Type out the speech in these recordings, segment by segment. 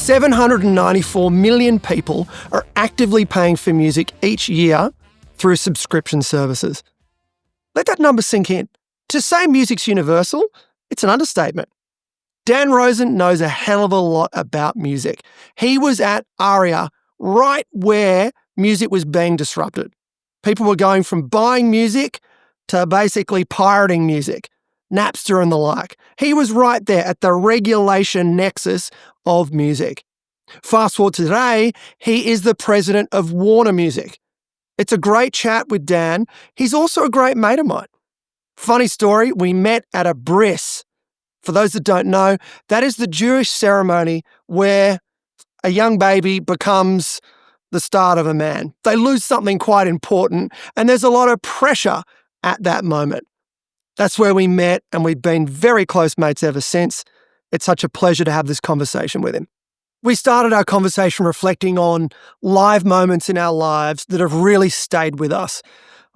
794 million people are actively paying for music each year through subscription services. Let that number sink in. To say music's universal, it's an understatement. Dan Rosen knows a hell of a lot about music. He was at ARIA right where music was being disrupted. People were going from buying music to basically pirating music, Napster and the like. He was right there at the regulation nexus of music. Fast forward to today, he is the president of Warner Music. It's a great chat with Dan. He's also a great mate of mine. Funny story, we met at a bris. For those that don't know, that is the Jewish ceremony where a young baby becomes the start of a man. They lose something quite important, and there's a lot of pressure at that moment. That's where we met, and we've been very close mates ever since. It's such a pleasure to have this conversation with him. We started our conversation reflecting on live moments in our lives that have really stayed with us.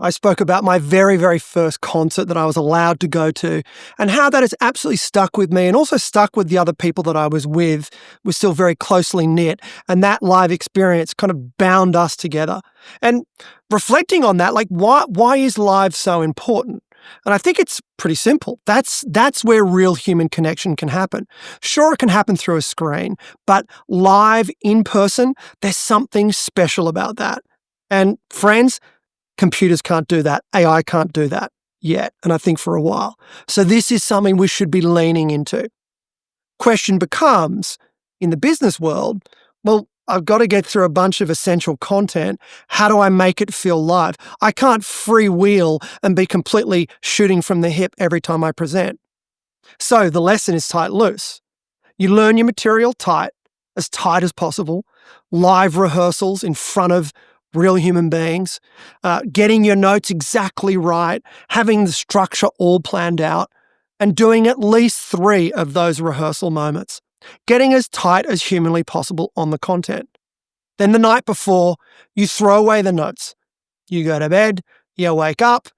I spoke about my very, very first concert that I was allowed to go to and how that has absolutely stuck with me and also stuck with the other people that I was with. We're still very closely knit, and that live experience kind of bound us together. And reflecting on that, like why is live so important? And I think it's pretty simple. That's where real human connection can happen. Sure, it can happen through a screen, but live in person, there's something special about that. And friends, computers can't do that. AI can't do that yet, and I think for a while. So this is something we should be leaning into. Question becomes, in the business world, well, I've got to get through a bunch of essential content. How do I make it feel live? I can't freewheel and be completely shooting from the hip every time I present. So the lesson is tight loose. You learn your material tight as possible, live rehearsals in front of real human beings, getting your notes exactly right, having the structure all planned out, and doing at least 3 of those rehearsal moments. Getting as tight as humanly possible on the content. Then the night before, you throw away the notes. You go to bed, you wake up,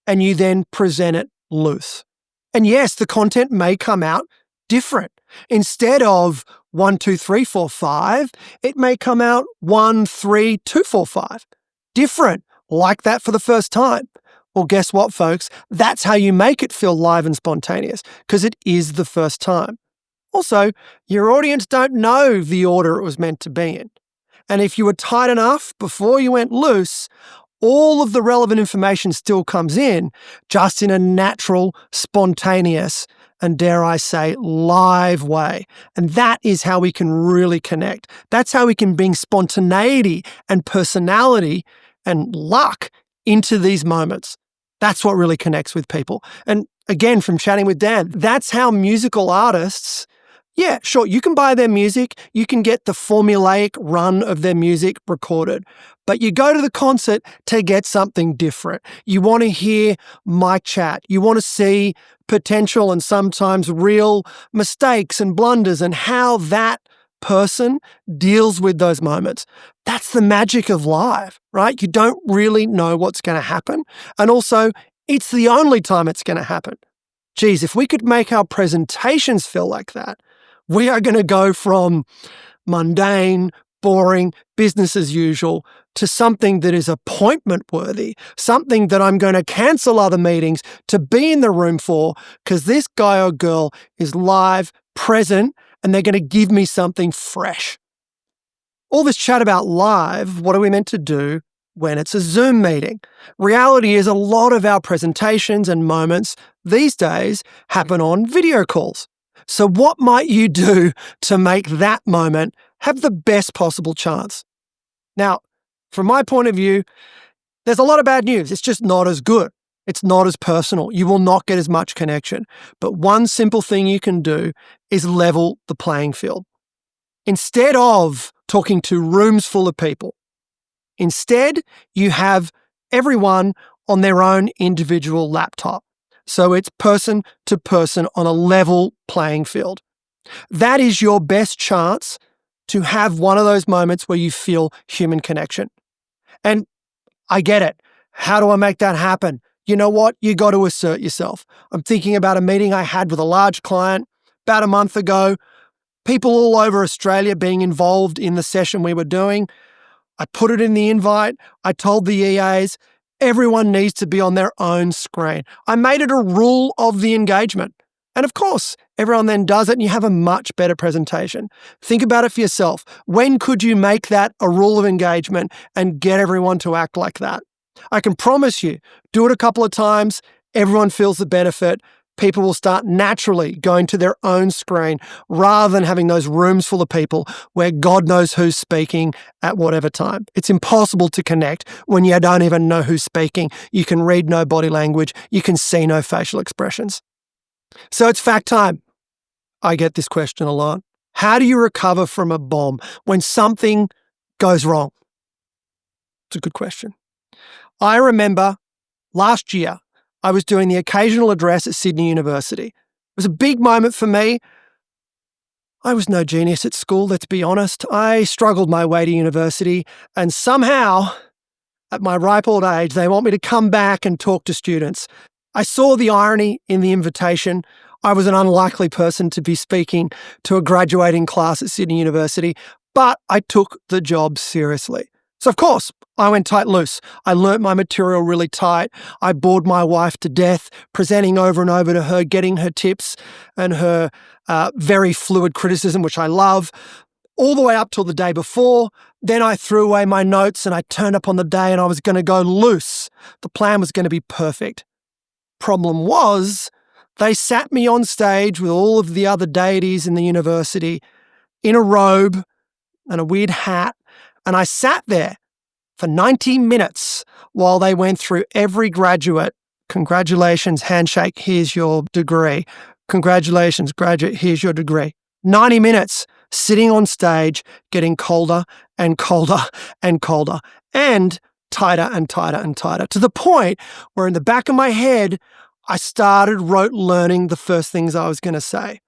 and you then present it loose. And yes, the content may come out different. Instead of 1, 2, 3, 4, 5, it may come out 1, 3, 2, 4, 5. Different, like that for the first time. Well, guess what, folks? That's how you make it feel live and spontaneous, because it is the first time. Also, your audience don't know the order it was meant to be in. And if you were tight enough before you went loose, all of the relevant information still comes in, just in a natural, spontaneous, and dare I say, live way. And that is how we can really connect. That's how we can bring spontaneity and personality and luck into these moments. That's what really connects with people. And again, from chatting with Dan, that's how musical artists, yeah, sure, you can buy their music, you can get the formulaic run of their music recorded, but you go to the concert to get something different. You want to hear mic chat. You want to see potential and sometimes real mistakes and blunders and how that person deals with those moments. That's the magic of live, right? You don't really know what's going to happen. And also, it's the only time it's going to happen. Geez, if we could make our presentations feel like that, we are going to go from mundane, boring, business as usual to something that is appointment worthy, something that I'm going to cancel other meetings to be in the room for because this guy or girl is live, present, and they're going to give me something fresh. All this chat about live, what are we meant to do when it's a Zoom meeting? Reality is a lot of our presentations and moments these days happen on video calls. So what might you do to make that moment have the best possible chance? Now, from my point of view, there's a lot of bad news. It's just not as good. It's not as personal. You will not get as much connection. But one simple thing you can do is level the playing field. Instead of talking to rooms full of people, instead, you have everyone on their own individual laptop. So it's person to person on a level playing field. That is your best chance to have one of those moments where you feel human connection. And I get it. How do I make that happen? You know what? You got to assert yourself. I'm thinking about a meeting I had with a large client about a month ago. people all over Australia being involved in the session we were doing. I put it in the invite. I told the EAs, everyone needs to be on their own screen. I made it a rule of the engagement. And of course, everyone then does it and you have a much better presentation. Think about it for yourself. When could you make that a rule of engagement and get everyone to act like that? I can promise you, do it a couple of times, everyone feels the benefit. People will start naturally going to their own screen rather than having those rooms full of people where God knows who's speaking at whatever time. It's impossible to connect when you don't even know who's speaking. You can read no body language. You can see no facial expressions. So it's fact time. I get this question a lot. How do you recover from a bomb when something goes wrong? It's a good question. I remember last year, I was doing the occasional address at Sydney University. It was a big moment for me. I was no genius at school, let's be honest. I struggled my way to university, and somehow, at my ripe old age, they want me to come back and talk to students. I saw the irony in the invitation. I was an unlikely person to be speaking to a graduating class at Sydney University, but I took the job seriously. So of course, I went tight loose. I learnt my material really tight. I bored my wife to death, presenting over and over to her, getting her tips and her very fluid criticism, which I love, all the way up till the day before. Then I threw away my notes and I turned up on the day and I was going to go loose. The plan was going to be perfect. Problem was, they sat me on stage with all of the other deities in the university in a robe and a weird hat. And I sat there for 90 minutes while they went through every graduate. Congratulations, handshake, here's your degree. Congratulations, graduate, here's your degree. 90 minutes sitting on stage, getting colder and colder and colder and tighter and tighter and tighter, to the point where in the back of my head, I started rote learning the first things I was going to say.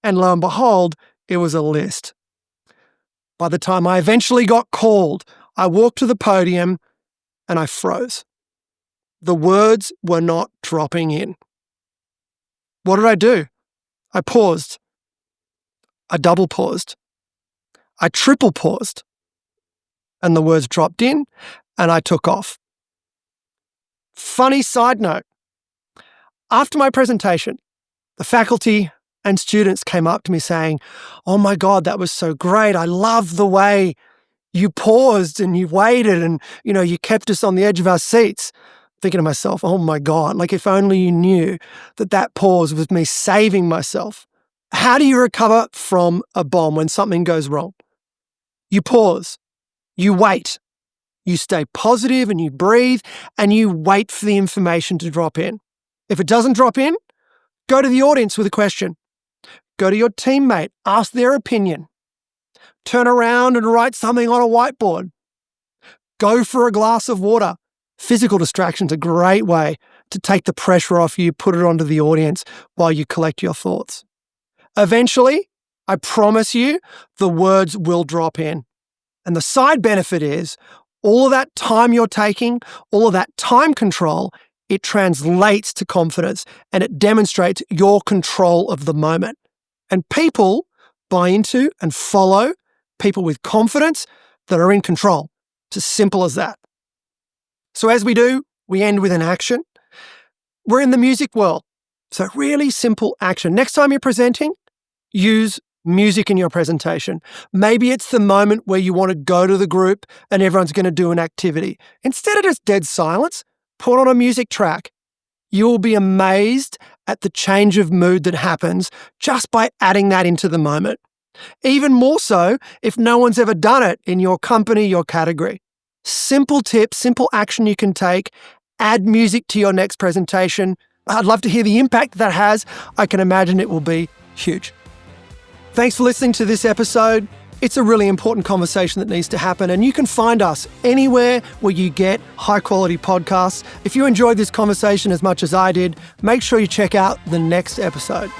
And lo and behold, it was a list. By the time I eventually got called, I walked to the podium and I froze. The words were not dropping in. What did I do? I paused. I double paused. I triple paused. And the words dropped in and I took off. Funny side note. After my presentation, the faculty and students came up to me saying, "Oh my God, that was so great. I love the way you paused and you waited and, you kept us on the edge of our seats." Thinking to myself, oh my God, like if only you knew that pause was me saving myself. How do you recover from a bomb when something goes wrong? You pause, you wait, you stay positive and you breathe and you wait for the information to drop in. If it doesn't drop in, go to the audience with a question. Go to your teammate, ask their opinion. Turn around and write something on a whiteboard. Go for a glass of water. Physical distraction's a great way to take the pressure off you, put it onto the audience while you collect your thoughts. Eventually, I promise you, the words will drop in. And the side benefit is all of that time you're taking, all of that time control, it translates to confidence and it demonstrates your control of the moment. And people buy into and follow people with confidence that are in control. It's as simple as that. So as we do, we end with an action. We're in the music world. So really simple action. Next time you're presenting, use music in your presentation. Maybe it's the moment where you want to go to the group and everyone's going to do an activity. Instead of just dead silence, put on a music track. You will be amazed at the change of mood that happens just by adding that into the moment. Even more so if no one's ever done it in your company, your category. Simple tip, simple action you can take. Add music to your next presentation. I'd love to hear the impact that has. I can imagine it will be huge. Thanks for listening to this episode. It's a really important conversation that needs to happen, and you can find us anywhere where you get high-quality podcasts. If you enjoyed this conversation as much as I did, make sure you check out the next episode.